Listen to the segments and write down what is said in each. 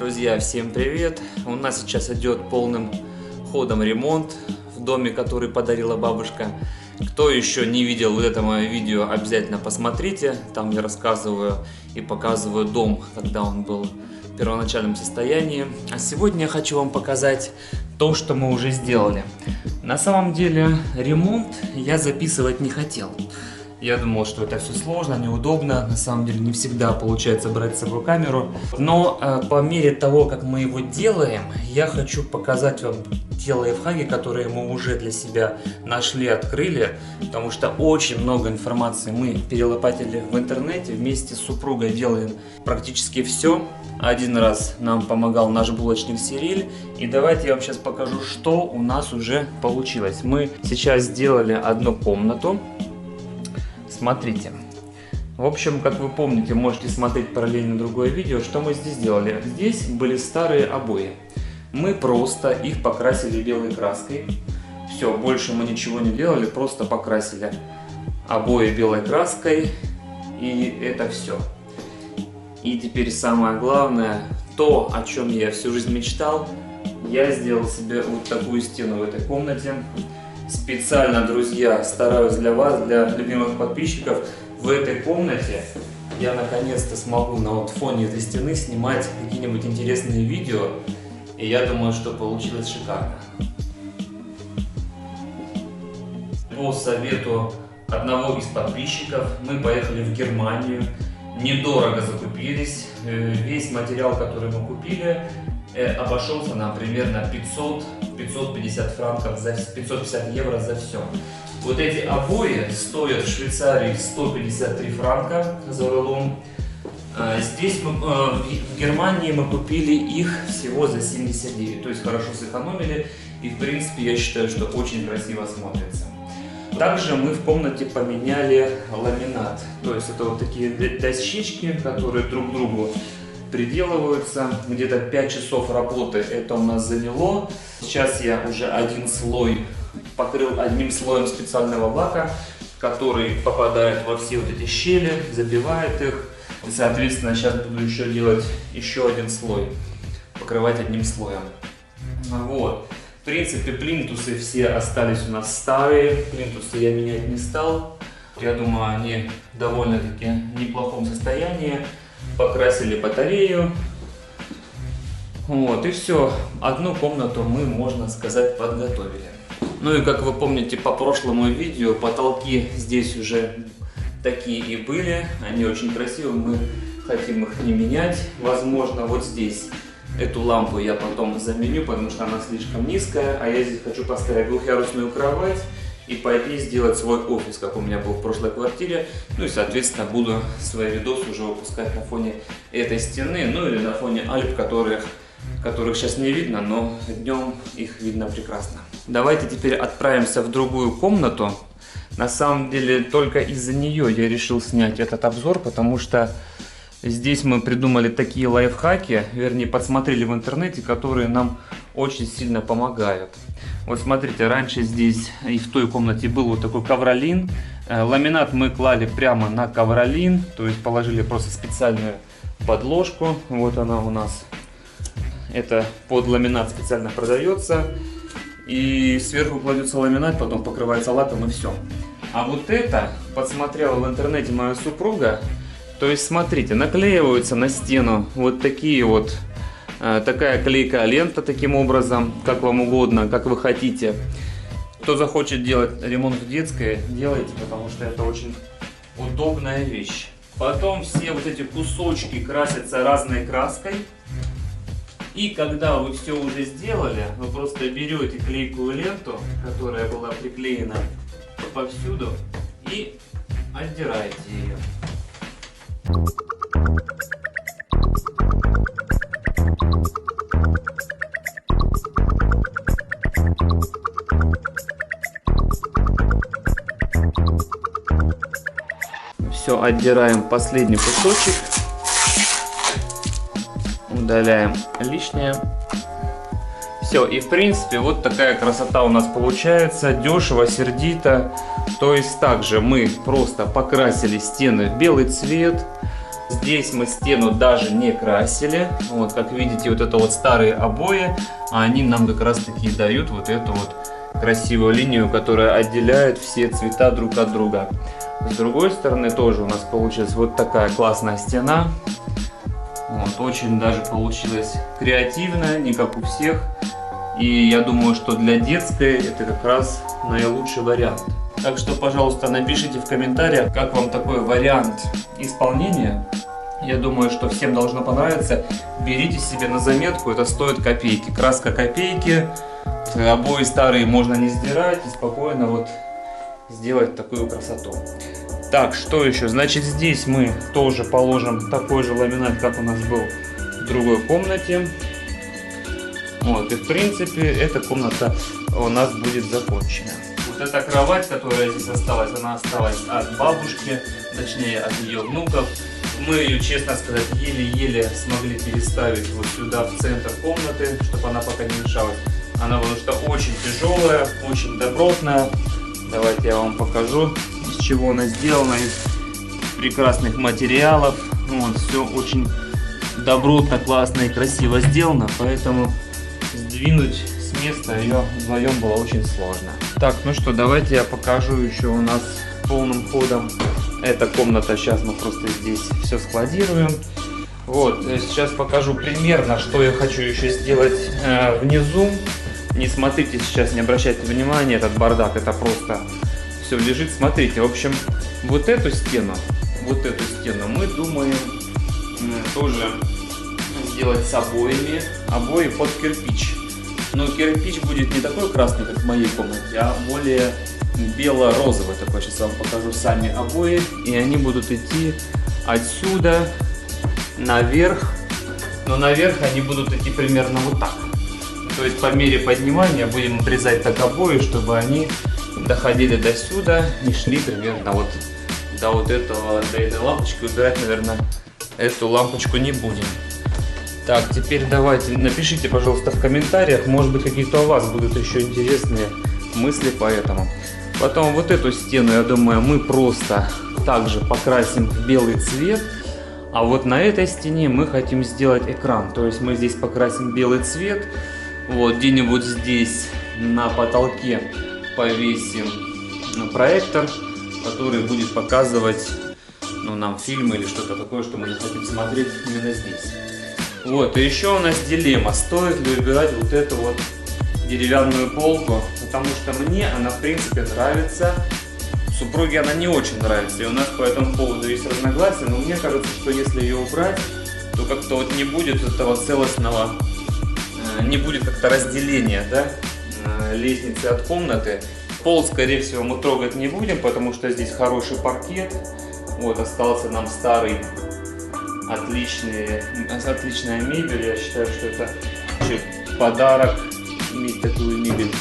Друзья, всем привет! У нас сейчас идет полным ходом ремонт в доме, который подарила бабушка. Кто еще не видел вот это мое видео, обязательно посмотрите. Там я рассказываю и показываю дом, когда он был в первоначальном состоянии. А сегодня я хочу вам показать то, что мы уже сделали. На самом деле ремонт я записывать не хотел. Я думал, что это все сложно, неудобно. На самом деле не всегда получается брать с собой камеру. Но по мере того, как мы его делаем, я хочу показать вам те лайфхаки, которые мы уже для себя нашли, открыли. Потому что очень много информации мы перелопатили в интернете. Вместе с супругой делаем практически все. Один раз нам помогал наш булочник Сириль. И давайте я вам сейчас покажу, что у нас уже получилось. Мы сейчас сделали одну комнату. Смотрите. В общем, как вы помните, можете смотреть параллельно другое видео, что мы здесь делали. Здесь были старые обои. Мы просто их покрасили белой краской. Все, больше мы ничего не делали, просто покрасили обои белой краской. И это все. И теперь самое главное, то, о чем я всю жизнь мечтал, я сделал себе вот такую стену в этой комнате. Специально, друзья, стараюсь для вас, для любимых подписчиков, в этой комнате я наконец-то смогу на вот фоне этой стены снимать какие-нибудь интересные видео. И я думаю, что получилось шикарно. По совету одного из подписчиков мы поехали в Германию. Недорого закупились. Весь материал, который мы купили, обошелся нам примерно 550 франков, 550 евро за все. Вот эти обои стоят в Швейцарии 153 франка за рулон. Здесь в Германии мы купили их всего за 79, то есть хорошо сэкономили. И в принципе я считаю, что очень красиво смотрится. Также мы в комнате поменяли ламинат, то есть это вот такие дощечки, которые друг к другу приделываются. Где-то 5 часов работы это у нас заняло. Сейчас я уже один слой покрыл одним слоем специального лака, который попадает во все вот эти щели, забивает их. И, соответственно, сейчас буду еще делать еще один слой, покрывать одним слоем. Вот. В принципе, плинтусы все остались у нас старые, плинтусы я менять не стал. Я думаю, они в довольно-таки неплохом состоянии. Покрасили батарею. Вот, и все. Одну комнату мы, можно сказать, подготовили. Ну и как вы помните по прошлому видео, потолки здесь уже такие и были. Они очень красивые, мы хотим их не менять. Возможно, вот здесь эту лампу я потом заменю, потому что она слишком низкая. А я здесь хочу поставить двухъярусную кровать и пойти сделать свой офис, как у меня был в прошлой квартире. Ну и, соответственно, буду свои видосы уже выпускать на фоне этой стены, ну или на фоне Альп, которых сейчас не видно, но днем их видно прекрасно. Давайте теперь отправимся в другую комнату. На самом деле, только из-за нее я решил снять этот обзор, потому что здесь мы придумали такие лайфхаки, вернее, подсмотрели в интернете, которые нам очень сильно помогают. Вот смотрите, раньше здесь и в той комнате был вот такой ковролин. Ламинат мы клали прямо на ковролин, то есть положили просто специальную подложку. Вот она у нас. Это под ламинат специально продается. И сверху кладется ламинат, потом покрывается лаком и все. А вот это подсмотрела в интернете моя супруга. То есть смотрите, наклеиваются на стену вот такие вот, такая клейкая лента таким образом, как вам угодно, как вы хотите. Кто захочет делать ремонт в детской, делайте, потому что это очень удобная вещь. Потом все вот эти кусочки красятся разной краской. И когда вы все уже сделали, вы просто берете клейкую ленту, которая была приклеена повсюду, и отдираете ее. Все, отдираем последний кусочек. Удаляем лишнее. Все, и в принципе вот такая красота у нас получается. Дешево, сердито. То есть также мы просто покрасили стены в белый цвет. Здесь мы стену даже не красили. Вот, как видите, вот это вот старые обои, они нам как раз таки дают вот эту вот красивую линию, которая отделяет все цвета друг от друга. С другой стороны тоже у нас получилась вот такая классная стена. Вот, очень даже получилась креативная, не как у всех. И я думаю, что для детской это как раз наилучший вариант. Так что, пожалуйста, напишите в комментариях, как вам такой вариант исполнения. Я думаю, что всем должно понравиться. Берите себе на заметку, это стоит копейки. Краска копейки, обои старые можно не сдирать и спокойно вот сделать такую красоту. Так, что еще? Значит, здесь мы тоже положим такой же ламинат, как у нас был в другой комнате. Вот, и в принципе эта комната у нас будет закончена. Вот эта кровать, которая здесь осталась, она осталась от бабушки, точнее от ее внуков. Мы ее, честно сказать, еле-еле смогли переставить вот сюда, в центр комнаты, чтобы она пока не мешалась. Она потому что очень тяжелая, очень добротная. Давайте я вам покажу, из чего она сделана, из прекрасных материалов. Вот, все очень добротно, классно и красиво сделано, поэтому сдвинуть с места ее вдвоем было очень сложно. Так, ну что, давайте я покажу еще у нас полным ходом. Эта комната, сейчас мы просто здесь все складируем. Вот, сейчас покажу примерно, что я хочу еще сделать внизу. Не смотрите сейчас, не обращайте внимания, этот бардак, это просто все лежит. Смотрите, в общем, вот эту стену мы думаем тоже сделать с обоями, обои под кирпич. Но кирпич будет не такой красный, как в моей комнате, а более бело-розовый такой. Сейчас вам покажу сами обои, и они будут идти отсюда наверх, но наверх они будут идти примерно вот так. То есть по мере поднимания будем обрезать так обои, чтобы они доходили до сюда и шли примерно вот до вот этого, до этой лампочки. Убирать, наверное, эту лампочку не будем. Так, теперь давайте, напишите, пожалуйста, в комментариях, может быть, какие-то у вас будут еще интересные мысли по этому. Потом вот эту стену, я думаю, мы просто также покрасим в белый цвет. А вот на этой стене мы хотим сделать экран. То есть мы здесь покрасим белый цвет. Вот где-нибудь здесь на потолке повесим проектор, который будет показывать, ну, нам фильмы или что-то такое, что мы захотим смотреть именно здесь. Вот, и еще у нас дилемма, стоит ли убирать вот эту вот деревянную полку, потому что мне она в принципе нравится, супруге она не очень нравится, и у нас по этому поводу есть разногласия, но мне кажется, что если ее убрать, то как-то вот не будет этого целостного, не будет как-то разделения, да, лестницы от комнаты. Пол, скорее всего, мы трогать не будем, потому что здесь хороший паркет. Вот, остался нам старый, отличная мебель. Я считаю, что это подарок иметь такую мебель.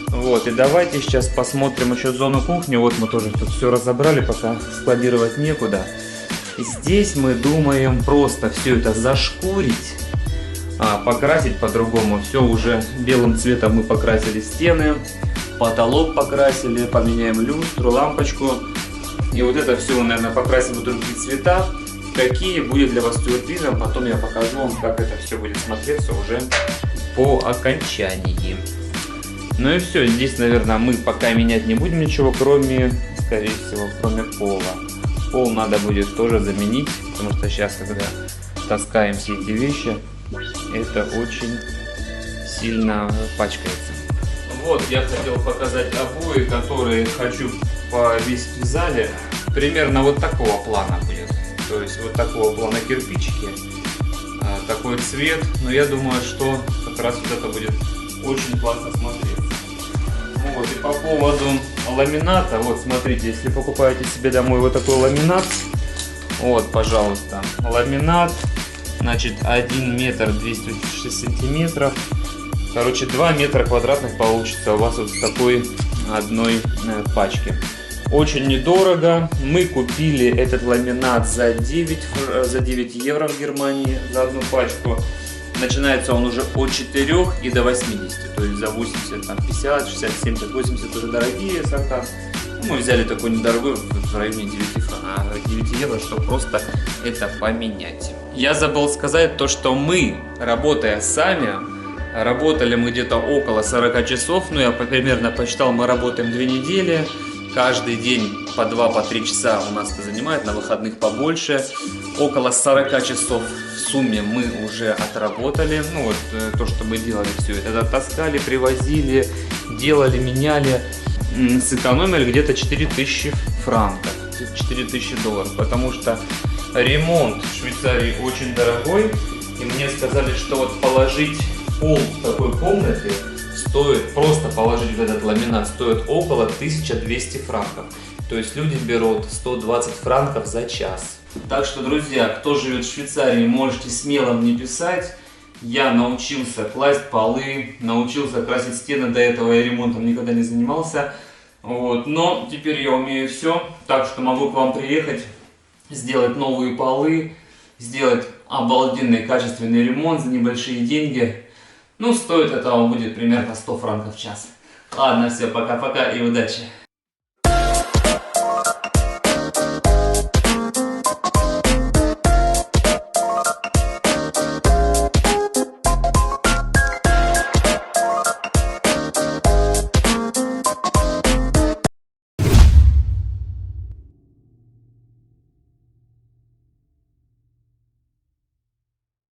Вот, и давайте сейчас посмотрим еще зону кухни. Вот мы тоже тут все разобрали, пока складировать некуда. И здесь мы думаем просто все это зашкурить, покрасить по-другому. Все уже белым цветом мы покрасили стены, потолок покрасили, поменяем люстру, лампочку. И вот это все, наверное, покрасим в другие цвета. Какие будет для вас сюрпризом, потом я покажу вам, как это все будет смотреться уже по окончании. Ну и все, здесь, наверное, мы пока менять не будем ничего, кроме, скорее всего, кроме пола. Пол надо будет тоже заменить, потому что сейчас, когда таскаем все эти вещи, это очень сильно пачкается. Вот, я хотел показать обои, которые хочу повесить в зале. Примерно вот такого плана будет. То есть вот такого плана кирпичики, такой цвет. Но я думаю, что как раз вот это будет очень классно смотреться. Вот, и по поводу ламината, вот смотрите, если покупаете себе домой вот такой ламинат, вот, пожалуйста, ламинат, значит, 1 метр 206 сантиметров, короче, 2 метра квадратных получится у вас вот в такой одной пачке. Очень недорого. Мы купили этот ламинат за 9 евро в Германии за одну пачку. Начинается он уже от 4 и до 80, то есть за 80, там, 50, 60, 70, 80 уже дорогие сорта. Мы взяли такой недорогой в районе 9 евро, чтобы просто это поменять. Я забыл сказать то, что мы, работая сами, работали мы где-то около 40 часов. Ну, я примерно посчитал, мы работаем 2 недели. Каждый день по 2-3 часа у нас это занимает, на выходных побольше. Около 40 часов в сумме мы уже отработали. Ну вот то, что мы делали все это. Таскали, привозили, делали, меняли. Сэкономили где-то 4000 франков, 4000 долларов. Потому что ремонт в Швейцарии очень дорогой. И мне сказали, что вот положить пол такой комнаты стоит, просто положить в этот ламинат, стоит около 1200 франков. То есть люди берут 120 франков за час. Так что, друзья, кто живет в Швейцарии, можете смело мне писать. Я научился класть полы, научился красить стены. До этого я ремонтом никогда не занимался. Вот. Но теперь я умею все. Так что могу к вам приехать, сделать новые полы, сделать обалденный качественный ремонт за небольшие деньги. Ну, стоит этого будет примерно 100 франков в час. Ладно, все, пока-пока и удачи.